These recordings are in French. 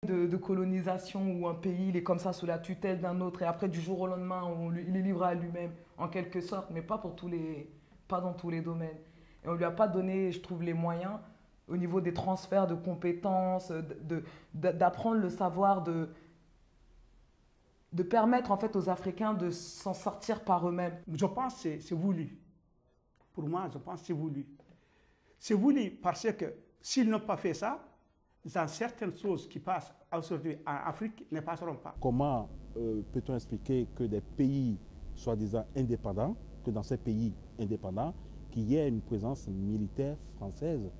de colonisation où un pays il est comme ça sous la tutelle d'un autre et après du jour au lendemain il est livré à lui-même en quelque sorte, mais pas pas dans tous les domaines. Et on lui a pas donné, je trouve, les moyens au niveau des transferts de compétences, d'apprendre le savoir, de permettre en fait aux Africains de s'en sortir par eux-mêmes. Je pense que c'est voulu. Pour moi, je pense que c'est voulu. C'est voulu parce que s'ils n'ont pas fait ça, dans certaines choses qui passent aujourd'hui en Afrique ne passeront pas. Comment peut-on expliquer que des pays soi-disant indépendants, que dans ces pays indépendants, qu'il y ait une présence militaire française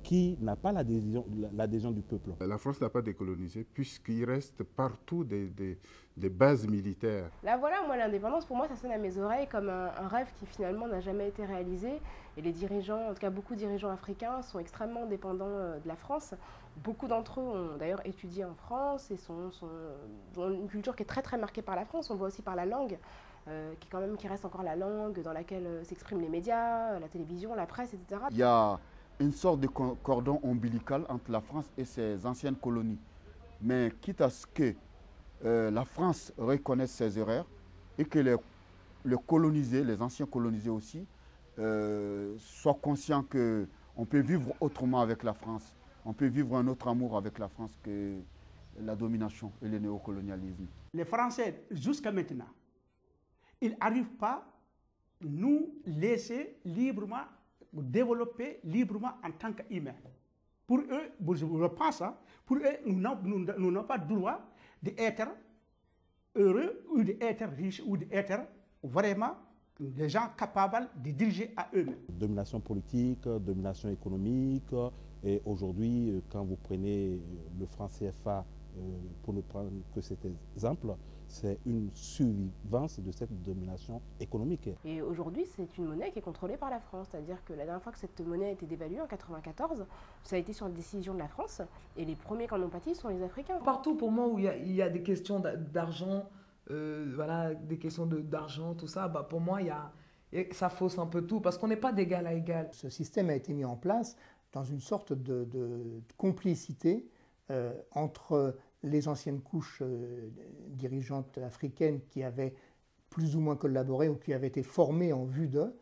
qui n'a pas l'adhésion du peuple? La France n'a pas décolonisé puisqu'il reste partout des bases militaires. Là voilà, moi l'indépendance, pour moi ça sonne à mes oreilles comme un rêve qui finalement n'a jamais été réalisé. Et les dirigeants, en tout cas beaucoup de dirigeants africains sont extrêmement dépendants de la France. Beaucoup d'entre eux ont d'ailleurs étudié en France et ont une culture qui est très très marquée par la France. On le voit aussi par la langue, qui reste encore la langue dans laquelle s'expriment les médias, la télévision, la presse, etc. Il y a une sorte de cordon ombilical entre la France et ses anciennes colonies. Mais quitte à ce que la France reconnaisse ses erreurs et que les colonisés, les anciens colonisés aussi, soient conscients qu'on peut vivre autrement avec la France. On peut vivre un autre amour avec la France que la domination et le néocolonialisme. Les Français, jusqu'à maintenant, ils n'arrivent pas à nous laisser librement, développer librement en tant qu'humains. Pour eux, je pense, pour eux, nous n'avons pas le droit d'être heureux ou d'être riches ou d'être vraiment des gens capables de diriger à eux-mêmes. Domination politique, domination économique, et aujourd'hui, quand vous prenez le franc CFA, pour ne prendre que cet exemple, c'est une survivance de cette domination économique. Et aujourd'hui, c'est une monnaie qui est contrôlée par la France. C'est-à-dire que la dernière fois que cette monnaie a été dévaluée, en 1994, ça a été sur décision de la France. Et les premiers qui en ont pâti sont les Africains. Partout pour moi où il y a des questions d'argent, voilà, des questions d'argent, tout ça, bah pour moi, ça fausse un peu tout parce qu'on n'est pas d'égal à égal. Ce système a été mis en place dans une sorte de complicité entre les anciennes couches dirigeantes africaines qui avaient plus ou moins collaboré ou qui avaient été formées en vue d'eux,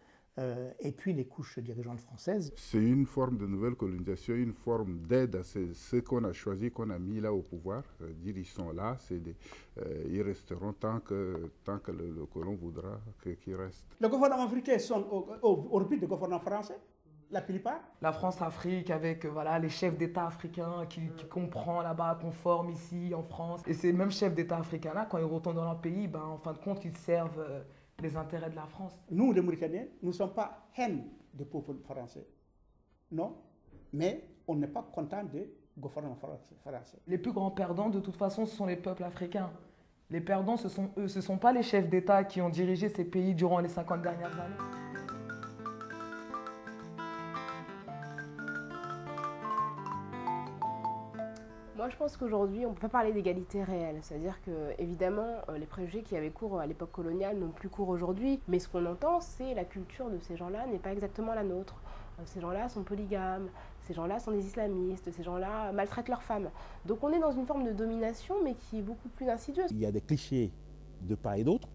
et puis les couches dirigeantes françaises. C'est une forme de nouvelle colonisation, une forme d'aide à ceux qu'on a choisis, qu'on a mis là au pouvoir. Dire ils sont là, ils resteront tant que le colon voudra qu'ils restent. Les gouvernements africains sont au orbite du gouvernement français. La plupart. La France-Afrique avec voilà, les chefs d'État africains qui comprend là-bas, qu'on forme ici en France. Et ces mêmes chefs d'État africains-là, quand ils retournent dans leur pays, ben, en fin de compte, ils servent les intérêts de la France. Nous, les Mauritaniens, nous ne sommes pas haine du peuple français. Non, mais on n'est pas content du gouvernement français. Les plus grands perdants, de toute façon, ce sont les peuples africains. Les perdants, ce sont eux. Ce ne sont pas les chefs d'État qui ont dirigé ces pays durant les 50 dernières années. Moi, je pense qu'aujourd'hui, on ne peut pas parler d'égalité réelle. C'est-à-dire que, évidemment, les préjugés qui avaient cours à l'époque coloniale n'ont plus cours aujourd'hui. Mais ce qu'on entend, c'est la culture de ces gens-là n'est pas exactement la nôtre. Ces gens-là sont polygames, ces gens-là sont des islamistes, ces gens-là maltraitent leurs femmes. Donc on est dans une forme de domination, mais qui est beaucoup plus insidieuse. Il y a des clichés de part et d'autre,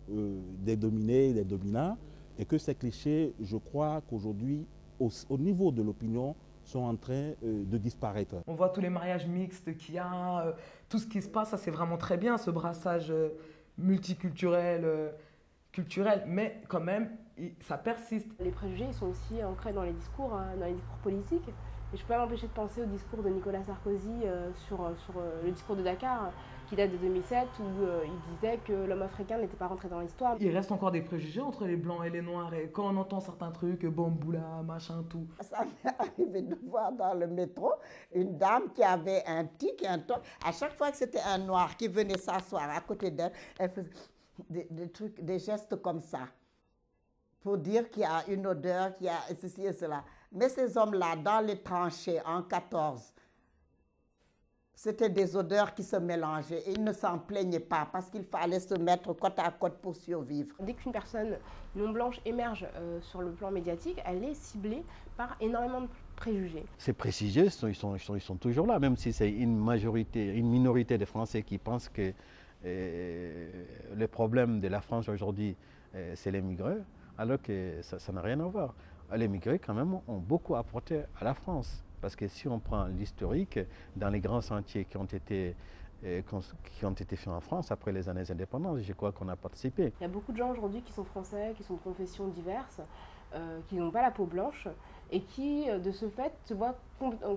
des dominés, des dominants, et que ces clichés, je crois qu'aujourd'hui, au niveau de l'opinion, sont en train de disparaître. On voit tous les mariages mixtes qu'il y a, tout ce qui se passe, ça c'est vraiment très bien, ce brassage multiculturel, culturel, mais quand même, ça persiste. Les préjugés ils sont aussi ancrés dans les discours politiques. Et je ne peux pas m'empêcher de penser au discours de Nicolas Sarkozy sur le discours de Dakar, qui date de 2007, où il disait que l'homme africain n'était pas rentré dans l'histoire. Il reste encore des préjugés entre les blancs et les noirs. Et quand on entend certains trucs, bamboula, machin, tout. Ça m'est arrivé de voir dans le métro une dame qui avait un tic, un toc. À chaque fois que c'était un noir qui venait s'asseoir à côté d'elle, elle faisait des trucs, des gestes comme ça, pour dire qu'il y a une odeur, qu'il y a ceci et cela. Mais ces hommes-là, dans les tranchées en 14, c'était des odeurs qui se mélangeaient. Et ils ne s'en plaignaient pas parce qu'il fallait se mettre côte à côte pour survivre. Dès qu'une personne non blanche émerge sur le plan médiatique, elle est ciblée par énormément préjugés. Ces préjugés, ils sont toujours là, même si c'est une minorité de Français qui pensent que le problème de la France aujourd'hui, c'est les migrants, alors que ça n'a rien à voir. Les migrants, quand même, ont beaucoup apporté à la France. Parce que si on prend l'historique, dans les grands sentiers qui ont été faits en France après les années d'indépendance, je crois qu'on a participé. Il y a beaucoup de gens aujourd'hui qui sont français, qui sont de confessions diverses, qui n'ont pas la peau blanche et qui, de ce fait, se voient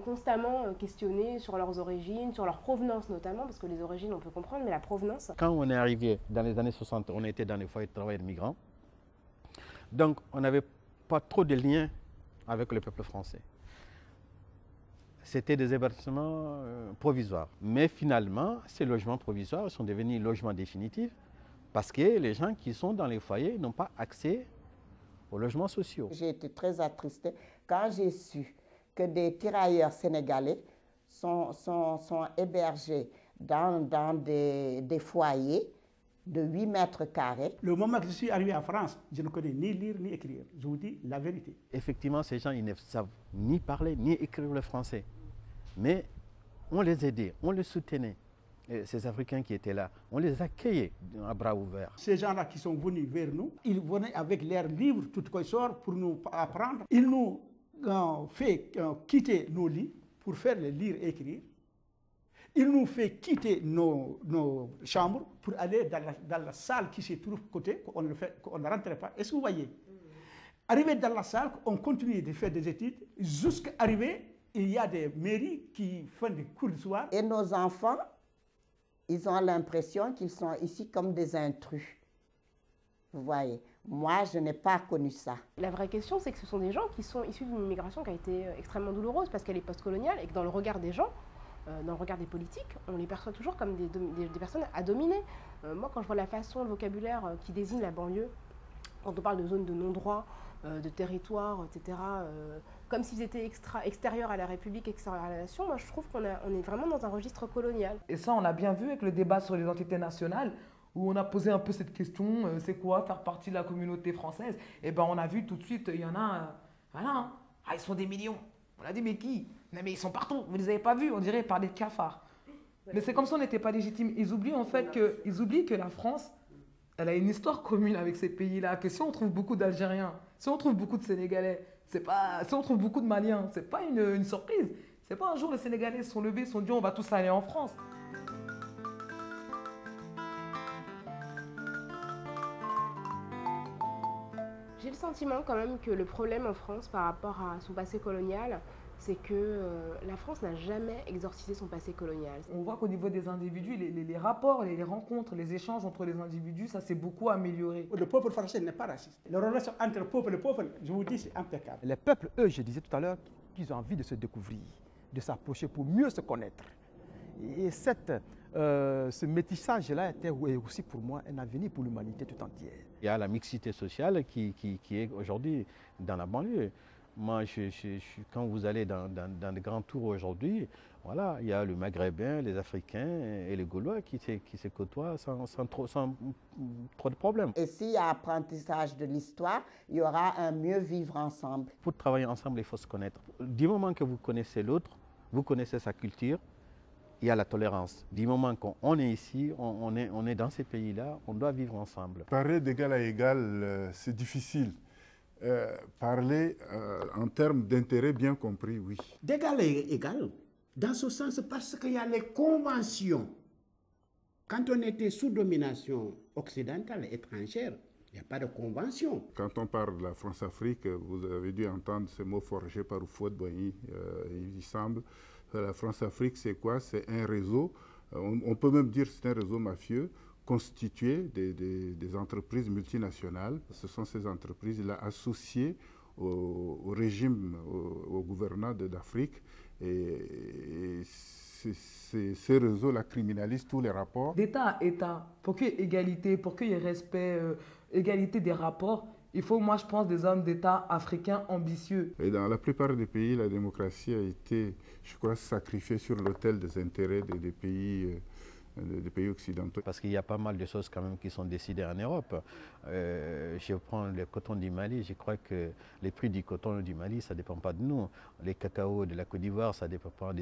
constamment questionnés sur leurs origines, sur leur provenance notamment, parce que les origines, on peut comprendre, mais la provenance... Quand on est arrivé dans les années 60, on était dans les foyers de travail de migrants. Donc, on n'avait pas trop de liens avec le peuple français. C'était des hébergements provisoires. Mais finalement, ces logements provisoires sont devenus logements définitifs parce que les gens qui sont dans les foyers n'ont pas accès aux logements sociaux. J'ai été très attristée quand j'ai su que des tirailleurs sénégalais sont hébergés dans des foyers de 8 mètres carrés. Le moment que je suis arrivé en France, je ne connais ni lire ni écrire. Je vous dis la vérité. Effectivement, ces gens, ils ne savent ni parler ni écrire le français. Mais on les aidait, on les soutenait. Et ces Africains qui étaient là, on les accueillait à bras ouverts. Ces gens-là qui sont venus vers nous, ils venaient avec leurs livres, tout quoi sort, pour nous apprendre. Ils nous ont fait quitter nos lits pour faire les lire et écrire. Il nous fait quitter nos chambres pour aller dans la salle qui se trouve à côté, qu'on ne rentrait pas. Est-ce que vous voyez? Arrivé dans la salle, on continue de faire des études. Jusqu'à arriver, il y a des mairies qui font des cours du soir. Et nos enfants, ils ont l'impression qu'ils sont ici comme des intrus. Vous voyez? Moi, je n'ai pas connu ça. La vraie question, c'est que ce sont des gens qui sont issus d'une immigration qui a été extrêmement douloureuse parce qu'elle est postcoloniale et que dans le regard des gens, dans le regard des politiques, on les perçoit toujours comme des personnes à dominer. Moi, quand je vois la façon, le vocabulaire qui désigne la banlieue, quand on parle de zones de non-droit, de territoire, etc., comme s'ils étaient extérieurs à la République, extérieurs à la nation, moi je trouve qu'on est vraiment dans un registre colonial. Et ça, on l'a bien vu avec le débat sur l'identité nationale, où on a posé un peu cette question, c'est quoi faire partie de la communauté française? Et ben on a vu tout de suite, il y en a, voilà, hein, ils sont des millions. On a dit, mais qui? Non, mais ils sont partout, vous ne les avez pas vus, on dirait par des cafards. Mais c'est comme si on n'était pas légitime. Ils oublient en fait que la France, elle a une histoire commune avec ces pays-là, que si on trouve beaucoup d'Algériens, si on trouve beaucoup de Sénégalais, si on trouve beaucoup de Maliens, c'est pas une surprise. C'est pas un jour les Sénégalais se sont levés, se sont dit on va tous aller en France. J'ai le sentiment quand même que le problème en France par rapport à son passé colonial, c'est que la France n'a jamais exorcisé son passé colonial. On voit qu'au niveau des individus, les rapports, les rencontres, les échanges entre les individus, ça s'est beaucoup amélioré. Le peuple français n'est pas raciste. La relation entre le peuple et le peuple, je vous dis, c'est impeccable. Les peuples, eux, je disais tout à l'heure, qu'ils ont envie de se découvrir, de s'approcher pour mieux se connaître. Et ce métissage-là était aussi pour moi un avenir pour l'humanité tout entière. Il y a la mixité sociale qui est aujourd'hui dans la banlieue. Moi, quand vous allez dans des grands tours aujourd'hui, voilà, il y a le Maghrébin, les Africains et les Gaulois qui se côtoient sans trop de problèmes. Et s'il y a apprentissage de l'histoire, il y aura un mieux vivre ensemble. Pour travailler ensemble, il faut se connaître. Du moment que vous connaissez l'autre, vous connaissez sa culture, il y a la tolérance. Du moment qu'on est ici, on est dans ces pays-là, on doit vivre ensemble. Parler d'égal à égal, c'est difficile. Parler en termes d'intérêt bien compris, oui. D'égal à égal, dans ce sens, parce qu'il y a les conventions. Quand on était sous domination occidentale, étrangère, il n'y a pas de convention. Quand on parle de la France-Afrique, vous avez dû entendre ces mots forgés par Houphouët-Boigny, il semble. La France-Afrique, c'est quoi? C'est un réseau, on peut même dire que c'est un réseau mafieux, constitué des entreprises multinationales. Ce sont ces entreprises-là associées au régime, au gouvernement d'Afrique. Et ces réseaux-là criminalisent tous les rapports. D'État à État, pour qu'il y ait égalité, pour qu'il y ait respect, égalité des rapports, il faut, moi je pense, des hommes d'État africains ambitieux. Et dans la plupart des pays, la démocratie a été, je crois, sacrifiée sur l'autel des intérêts des pays des pays occidentaux. Parce qu'il y a pas mal de choses quand même qui sont décidées en Europe. Je prends le coton du Mali, je crois que les prix du coton du Mali, ça ne dépend pas de nous. Les cacao de la Côte d'Ivoire, ça ne dépend pas des